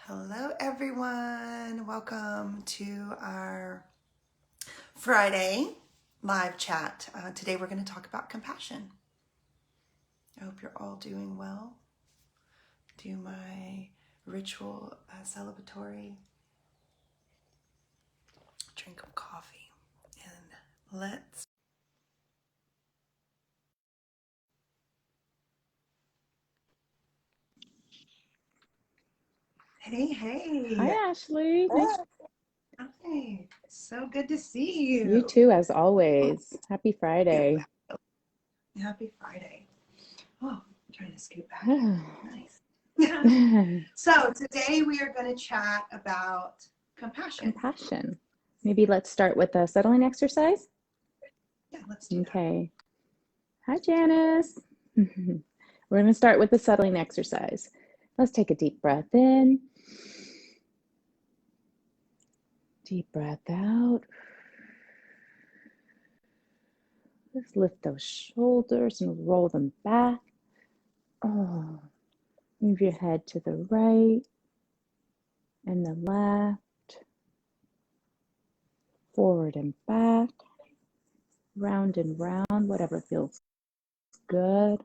Hello, everyone. Welcome to our Friday live chat. Today, we're going to talk about compassion. I hope you're all doing well. Do my ritual celebratory drink of coffee, and let's. Hey, Hi, hey. Ashley. Hi. So good to see You you. too, as always. Happy Friday. Happy Friday. Oh, I'm trying to scoot back here. Nice. So today we are going to chat about compassion. Compassion. Maybe let's start with a settling exercise. Yeah, let's do that. Okay. Hi, Janice. We're going to start with the settling exercise. Let's take a deep breath in. Deep breath out. Let's lift those shoulders and roll them back. Oh, move your head to the right and the left, forward and back, round and round, whatever feels good.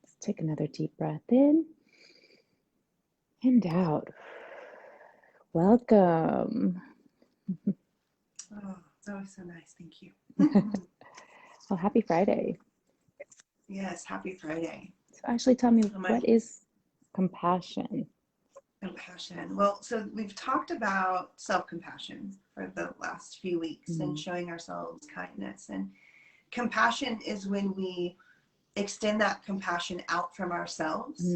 Let's take another deep breath in and out. Welcome. Oh, it's always so nice. Thank you. Well, happy Friday. Yes, happy Friday. So Ashley, tell me, what is compassion? Compassion. Well, so we've talked about self-compassion for the last few weeks and showing ourselves kindness. And compassion is when we extend that compassion out from ourselves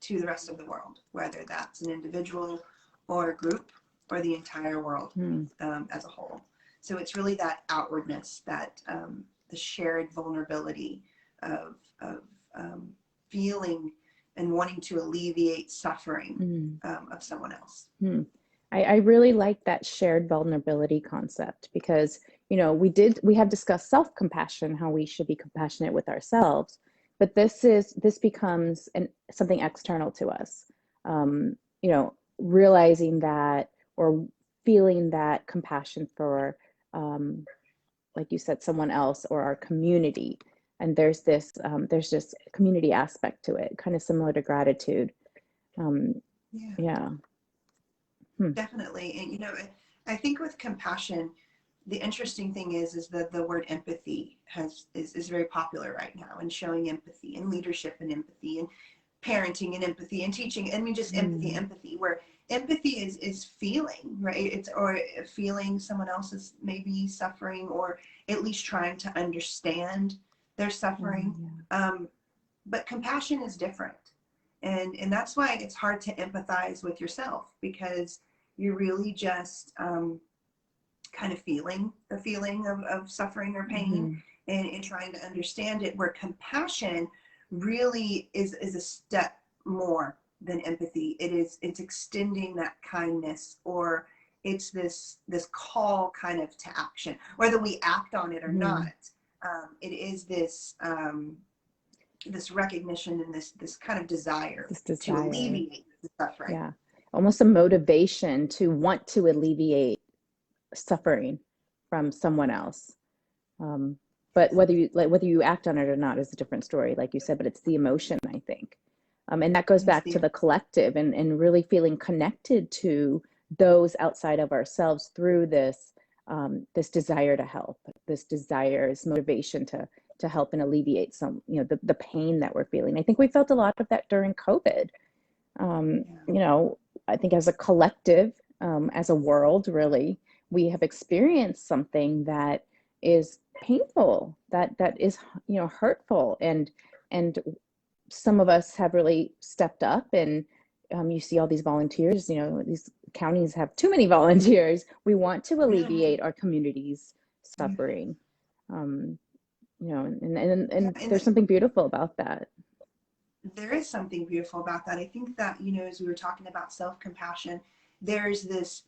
to the rest of the world, whether that's an individual or a group or the entire world as a whole. So it's really that outwardness, that the shared vulnerability of feeling and wanting to alleviate suffering of someone else. I really like that shared vulnerability concept because, you know, we have discussed self-compassion, how we should be compassionate with ourselves, but this becomes something external to us. You know, realizing that or feeling that compassion for, like you said, someone else or our community. And there's this community aspect to it, kind of similar to gratitude. Yeah. Definitely. And, you know, I think with compassion, the interesting thing is that the word empathy is very popular right now, and showing empathy and leadership and empathy and parenting and empathy and teaching. I mean, just empathy, where empathy is feeling, right? It's, or feeling someone else is maybe suffering, or at least trying to understand their suffering. But compassion is different. And that's why it's hard to empathize with yourself, because you're really just kind of feeling the feeling of suffering or pain and trying to understand it, where compassion really is a step more than empathy. It's extending that kindness, or it's this call kind of to action, whether we act on it or not. It is this this recognition and this kind of desire to alleviate the suffering. Yeah, almost a motivation to want to alleviate suffering from someone else. But whether you act on it or not is a different story, like you said. But it's the emotion, I think, and that goes back to the collective and really feeling connected to those outside of ourselves through this desire to help, this desire, this motivation to help and alleviate some, you know, the pain that we're feeling. I think we felt a lot of that during COVID. You know, I think as a collective, as a world, really, we have experienced something that is painful, that is, you know, hurtful, and some of us have really stepped up, and you see all these volunteers. You know, these counties have too many volunteers. We want to alleviate our community's suffering. You know, and there's something beautiful about that. There is something beautiful about that. I think that, you know, as we were talking about self-compassion, there's this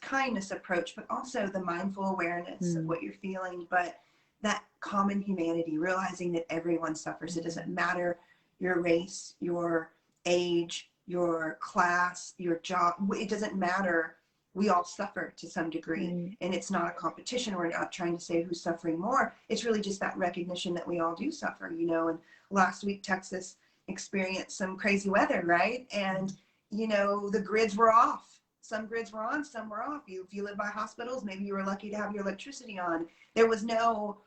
kindness approach, but also the mindful awareness of what you're feeling, but that common humanity, realizing that everyone suffers. It doesn't matter your race, your age, your class, your job. It doesn't matter. We all suffer to some degree, and it's not a competition. We're not trying to say who's suffering more. It's really just that recognition that we all do suffer, you know. And last week, Texas experienced some crazy weather, right? And, you know, the grids were off. Some grids were on, some were off. If you live by hospitals, maybe you were lucky to have your electricity on. There was the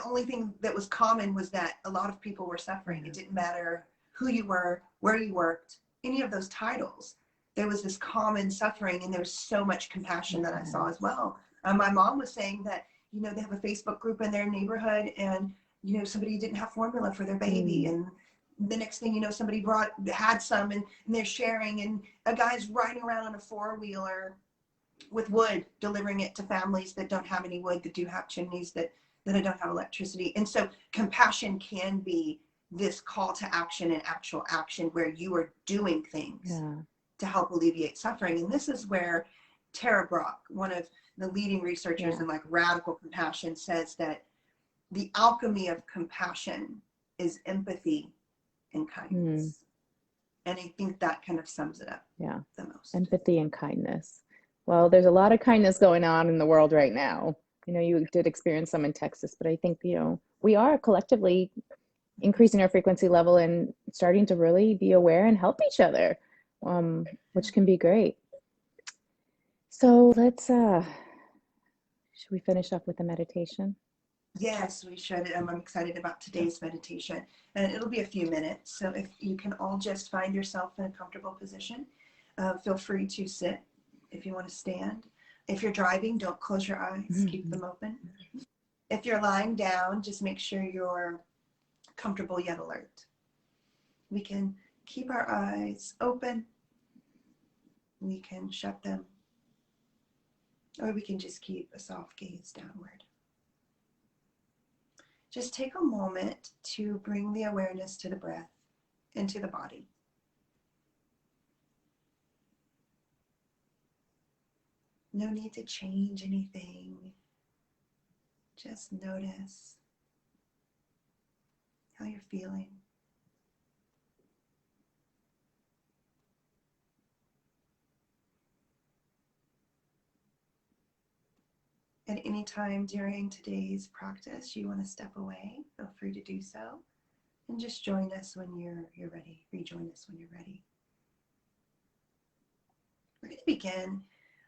only thing that was common was that a lot of people were suffering. It didn't matter who you were, where you worked, any of those titles. There was this common suffering, and there was so much compassion that I saw as well. My mom was saying that, you know, they have a Facebook group in their neighborhood, and, you know, somebody didn't have formula for their baby. And the next thing you know, somebody had some, and they're sharing, and a guy's riding around on a four-wheeler with wood, delivering it to families that don't have any wood, that do have chimneys, that don't have electricity. And so compassion can be this call to action and actual action where you are doing things to help alleviate suffering. And this is where Tara Brach, one of the leading researchers in like radical compassion, says that the alchemy of compassion is empathy and kindness. And I think that kind of sums it up the most. Empathy and kindness. Well, there's a lot of kindness going on in the world right now. You know, you did experience some in Texas, but I think, you know, we are collectively increasing our frequency level and starting to really be aware and help each other, which can be great. So let's, should we finish up with a meditation? Yes, we should. I'm excited about today's meditation, and it'll be a few minutes. So if you can all just find yourself in a comfortable position, feel free to sit. If you want to stand. If you're driving, don't close your eyes, keep them open. If you're lying down, just make sure you're comfortable yet alert. We can keep our eyes open. We can shut them. Or we can just keep a soft gaze downward. Just take a moment to bring the awareness to the breath and to the body. No need to change anything. Just notice how you're feeling. At any time during today's practice, you want to step away, feel free to do so. And just join us when you're ready. Rejoin us when you're ready. We're going to begin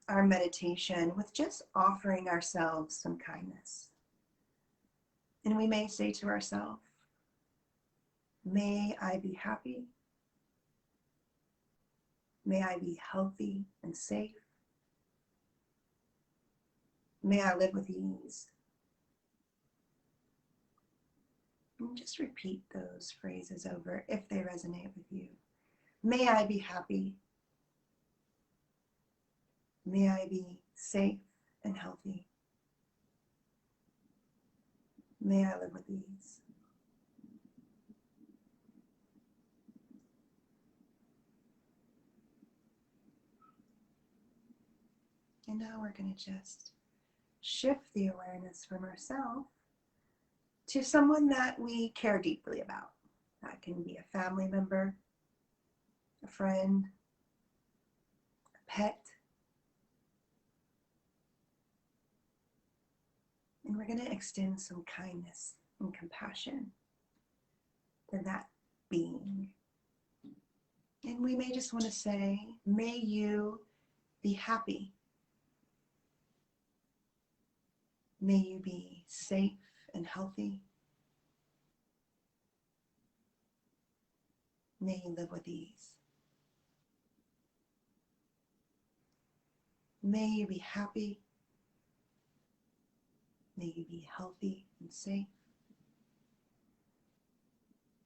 our meditation with just offering ourselves some kindness. And we may say to ourselves, may I be happy. May I be healthy and safe. May I live with ease. And just repeat those phrases over if they resonate with you. May I be happy. May I be safe and healthy. May I live with ease. And now we're going to just shift the awareness from ourselves to someone that we care deeply about. That can be a family member, a friend, a pet. And we're going to extend some kindness and compassion to that being. And we may just want to say, may you be happy. May you be safe and healthy. May you live with ease. May you be happy. May you be healthy and safe.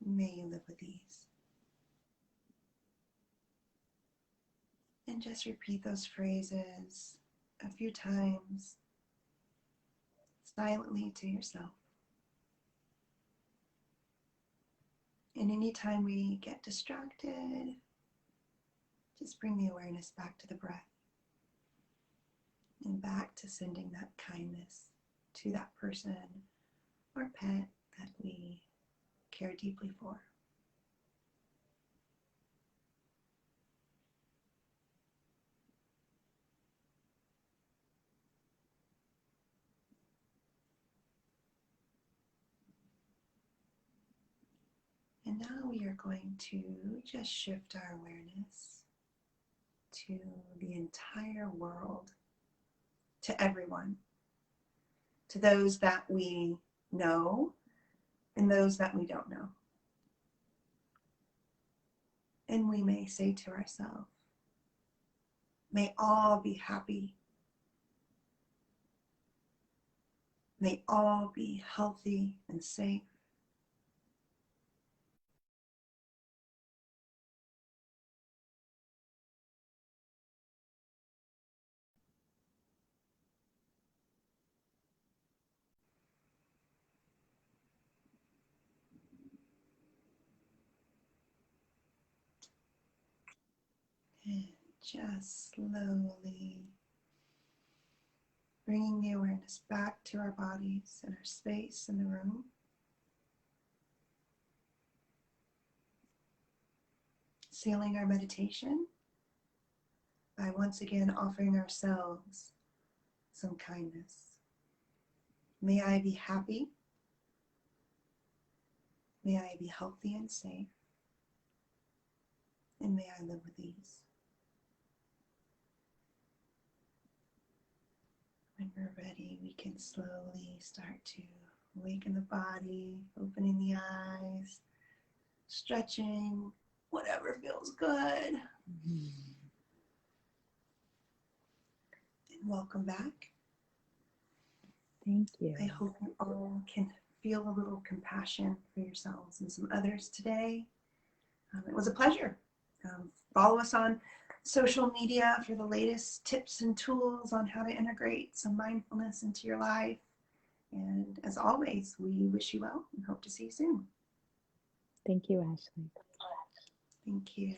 May you live with ease. And just repeat those phrases a few times silently to yourself. And anytime we get distracted, just bring the awareness back to the breath and back to sending that kindness to that person or pet that we care deeply for. we are going to just shift our awareness to the entire world, to everyone, to those that we know and those that we don't know. And we may say to ourselves, may all be happy. May all be healthy and safe. And just slowly bringing the awareness back to our bodies and our space in the room. Sealing our meditation by once again offering ourselves some kindness. May I be happy. May I be healthy and safe. And may I live with ease. When we're ready, we can slowly start to awaken the body, opening the eyes, stretching, whatever feels good. And welcome back. Thank you. I hope you all can feel a little compassion for yourselves and some others today. It was a pleasure. Follow us on social media for the latest tips and tools on how to integrate some mindfulness into your life. And as always, we wish you well and hope to see you soon. Thank you, Ashley. Thank you.